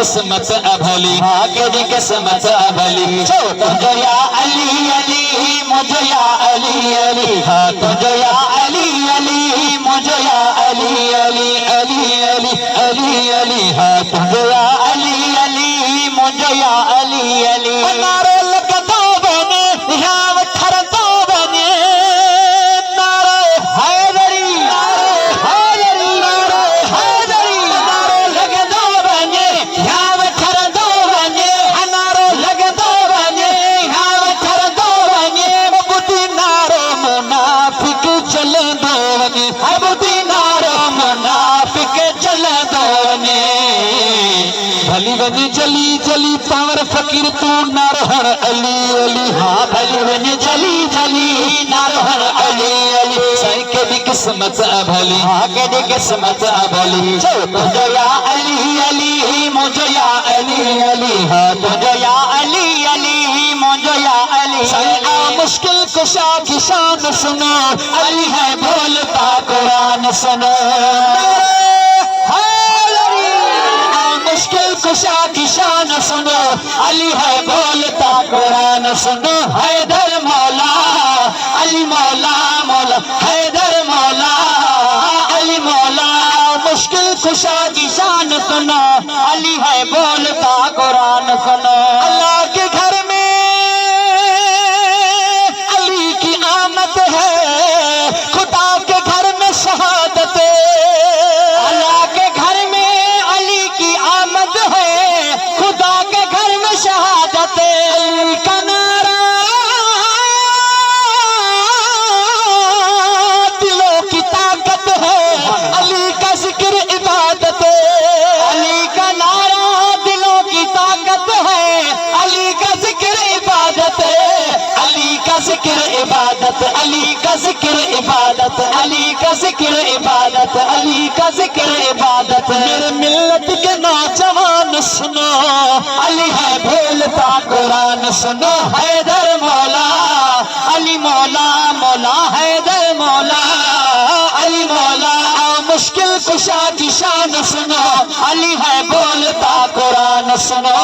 किस्मत अभली, हाँ तेरी किस्मत अभली। तुझे या अली अली मुझे या अली अली, हाँ तुझे या अली अली मुझे या अली अली अली अली अली अली, हाँ तुझे या अली अली मुझे या अली अली। नारे लगदो बने यहाँ वठर दो बने, नारे हैदरी नारे हैदरी नारे हैदरी, नारे लगदो बने यहाँ वठर दो बने, नारे लगदो बने यहाँ वठर दो बने। बुद्धि नारो मुनाफिक चल दो बने, बुद्धि नारो मुनाफिक चल दो बने। भली बने जली जली पावर फकीर तू नारहर अली अली, हाँ भली बने जली जली नारहर अली अली। सही के भी किस्मत अभली, हाँ के भी किस्मत अभली। तुझे या अली अली मुझे या अली अली, हाँ तुझे या अली अली मुझे या अली। सही मुश्किल कुशा की शान सुनो, अली है बोलता कुरान सुनो। मुश्किल कुशा की शान सुनो, अली है बोलता कुरान सुनो। हैदर मौला अली मौला मौला, हैदर मौला अली मौला। मुश्किल कुशा की शान सुनो, अली है बोलता कुरान सुनो। अल्लाह के घर में अली की आमद है, खुदा के घर में शहादत है। अल्लाह के घर में अली की आमद है, खुदा के घर में शहादत है। अली का नारा दिलों की ताकत है, अली का जिक्र इबादत है। अली का नारा दिलों की ताकत है, अली का जिक्र इबादत है। अली का जिक्र इबादत, अली का जिक्र इबादत, अली का जिक्र इबादत, अली का जिक्र इबादत। मेरे मिल्लत के नौजवान सुनो, अली है बोलता कुरान सुनो। हैदर मौला अली मौला मौला, हैदर मौला अली मौला। मुश्किल कुशा की शान सुनो, अली है बोलता कुरान सुनो।